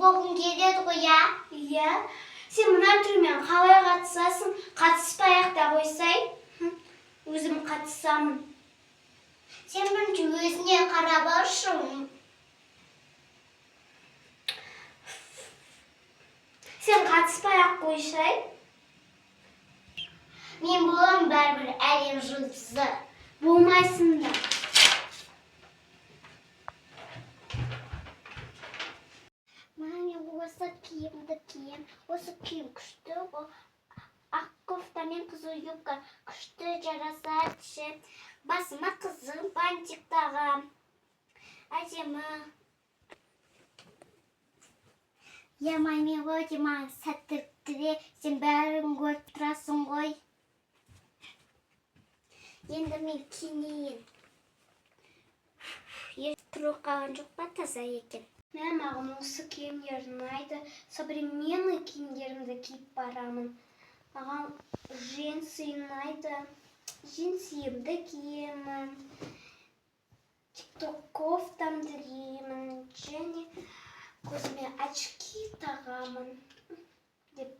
болғың келеді ғой, иә? Иә. Сен мына түрмен қалай қатысасың? Қатыспай-ақ та қойсай. Өзім қатысамын. Сен бірінші өзіне қарап алшы. Сен қатыспай-ақ қойсай. Мен боламын бәрібір әлем жұлдызы. Болмайсың да. Маме, осы киімді кием. Осы киім күшті ғой. Ақ кофта мен қызыл юбка күшті жарасады ше. Басыма қызыл бантик тағам. Әдемі. Я маме ғой маған сәттілікте сен бәрін көріп тұрасың ғой. Енді мен киінейін. Тұру қалған жоқ па, таза екен. Маған осы киімдер ұнайды. Современный киімдерімді киіп барамын. Маған джинсы ұнайды. Джинсиімді киемін. Кофтамды киемін. Және көзіме очки тағамын. Деп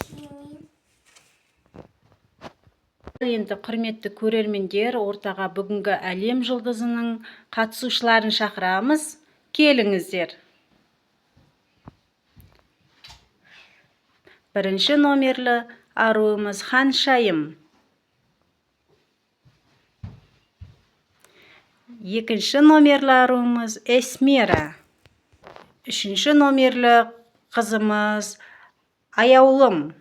киінейін. Енді құрметті көрермендер, ортаға бүгінгі әлем жұлдызының қатысушыларын шақырамыз. Келіңіздер. Бірінші номерлі аруымыз Ханшайым. Екінші номерлі аруымыз Эсмира. Үшінші номерлі қызымыз Аяулым.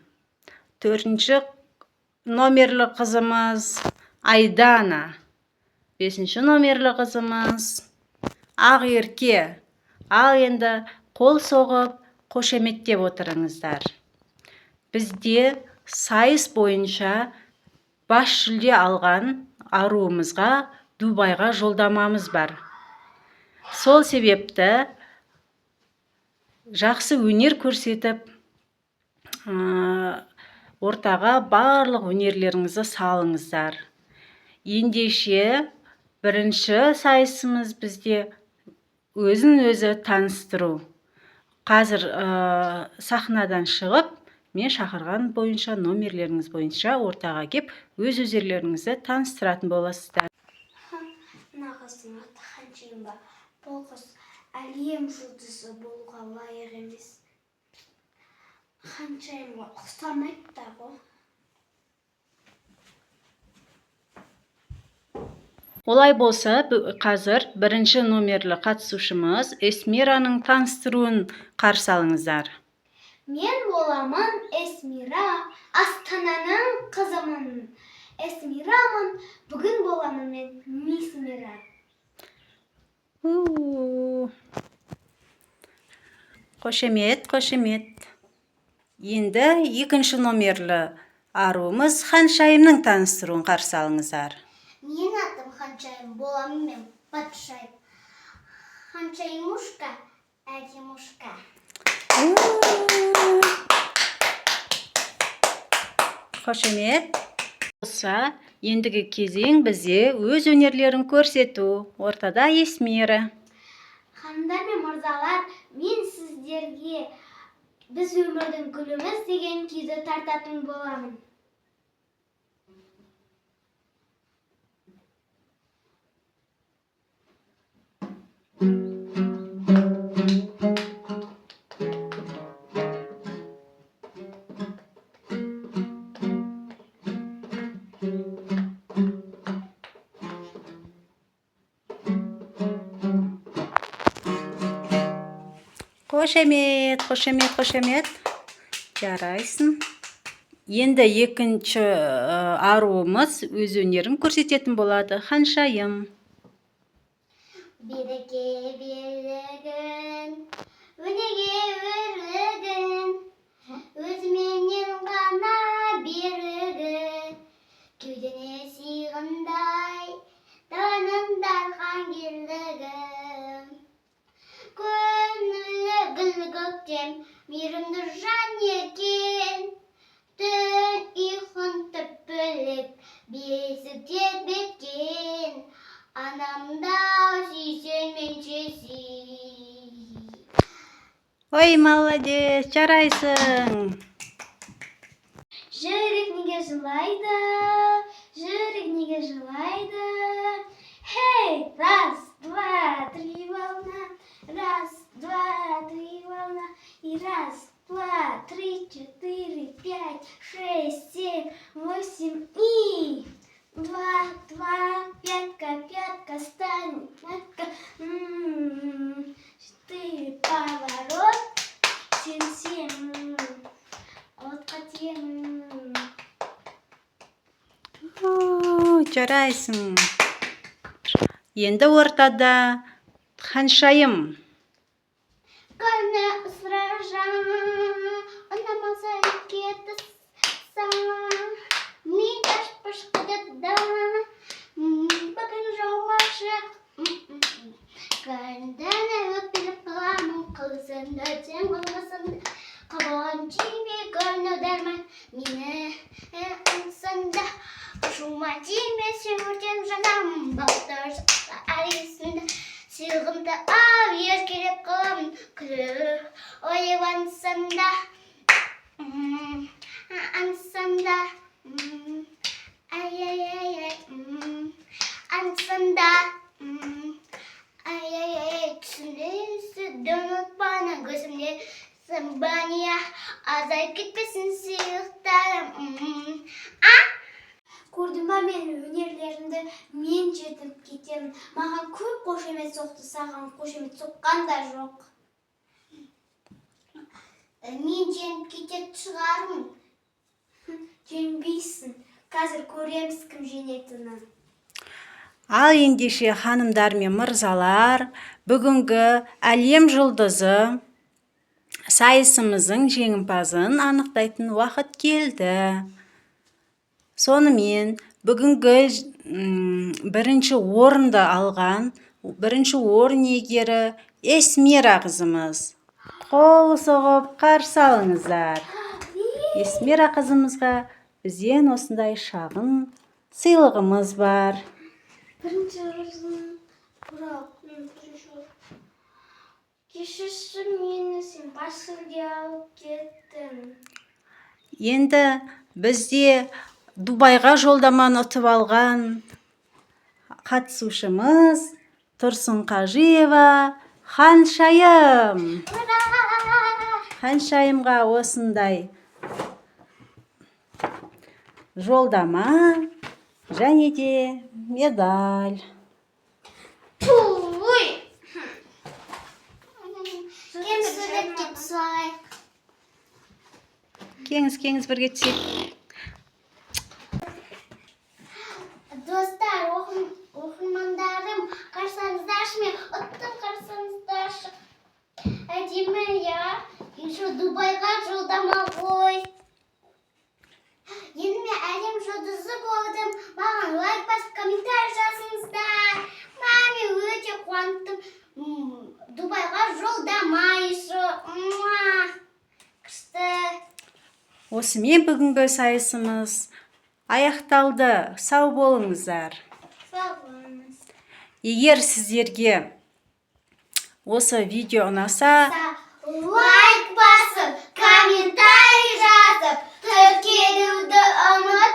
Төртінші номерлі қызымыз Айдана. Бесінші номерлі қызымыз Ақерке. Ал енді қол соғып, қошеметтеп отырыңыздар. Бізде сайыс бойынша бас жүлде алған аруымызға Дубайға жолдамамыз бар. Сол себепті жақсы өнер көрсетіп, ортаға барлық өнерлеріңізді салыңыздар. Ендеше бірінші сайысымыз бізде өзін-өзі таныстыру. Қазір сахнадан шығып, мен шақырған бойынша, номерлеріңіз бойынша ортаға кеп, өз-өздеріңізді таныстыратын боласыздар. Мына қыздың аты Ханшайым ба. Бұл қыз әлем жұлдызы болуға лайық емес. Ханшайымға ұқсамайды да ғой. Олай болса, қазір бірінші номерлі қатысушымыз Эсмираның таныстыруын қарсы алыңыздар. Мен боламын Эсмира, Астананың қызымын. Эсмирамын, бүгін боламын мен Мисмира. Қошемет, қошемет. Енді екінші номерлі аруымыз Ханшайымның таныстыруын қарсы алыңыздар. Мен атым Ханшайым, боламын мен патшайым. Ханшайымушка, әдемушка. Қошемет. Болса, ендігі кезең бізде өз өнерлерін көрсету. Ортада Эсмира. Ханымдар мен мырзалар, мен сіздерге біз өмірдің гүліміз деген күйді тартатын боламын. Қошемет, қошемет, қошемет. Жарайсың. Енді екінші аруымыз өз өнерін көрсететін болады. Ханшайым. Береке берлігін, өнеге өрлігін, өзіменен ғана берігін, кеудене сыйғандай, данындар ерлігін. Көңілі гүл көктем, мейірімді жан еркен, түн ұйқын түрпіліп, бесіктен беткен, анамда сүйсен менше сүй. Ой, молодец, жарайсың. Жүрек неге жылайды? Жүрек неге жылайды? Хей, раз, два, три волна. Раз, два, три волна. И раз, два, три, четыре, пять, шесть, семь, восемь и... Два, пятка, пятка, стань, пятка. Четыре, поворот. Семь. Отқа тиемін. Жарайсың. Енді ортада ханшайым. Көне ысыражам, ұнамаса кетісің. Мидаш пышқыдыда, бүгін жаумашық. Көндені өпіліп қыламын, қылысында тен болмасын. Қабан тиме көні дәрмен, мені аңсында. Шума тиме сүйірден жанам, бақтар жақта әресінде. Сыйлығымды ау еркелеп қыламын, күлі ойып аңсында. Аңсында, ай-ай-ай-ай, аңсында. Ай-ай-ай, түсімдесі дөнітпаны көзімде сымбания, азай кетпесін сыйлықтарым. Көрдің ба менің өнерлерімді, мен жетіп кетемін. Маған көп қошемет соқты, саған қошемет соққан да жоқ. Мен женіп кетет шығармын. Женбейсің. Қазір көреміз кім женетінін. Ал ендеше ханымдар мен мырзалар, бүгінгі әлем жұлдызы сайысымыздың жеңімпазын анықтайтын уақыт келді. Сонымен бүгінгі бірінші орынды алған, бірінші орын иегері Эсмира қызымыз. Қол соғып қарсы алыңыздар. Эсмира қызымызға бізден осындай шағын сыйлығымыз бар. Бірінші орын, бірақ мен бірінші орын. Кешірші мені, сен басыңды алып кеттің. Енді бізде Дубайға жолдаманы ұтып алған қатысушымыз Тұрсын Қажиева ханшайым. Ханшайымға осындай жолдама және де медаль. Туй! Кем суретке түсайық. Кеңіз бірге түсейік. Достар, оқырмандарым, қарсаңыздаршы, мен ұттым қарсаңыздаршы. Әдемі, я, еще Дубайға жолдама ғой. Енді мен әлем жұлдызы болдым. Маған лайк басып комментарий жазыңыздар. Мен өте қуанттым. Дубайға жолдама еще. Күшті. Осымен бүгінгі сайысымыз аяқталды. Сау болыңыздар. Сау болыңыз. Егер сіздерге осы видео ұнаса, Лайк басып, комментарий жазып, тіркелуді ұмытпаңыздар.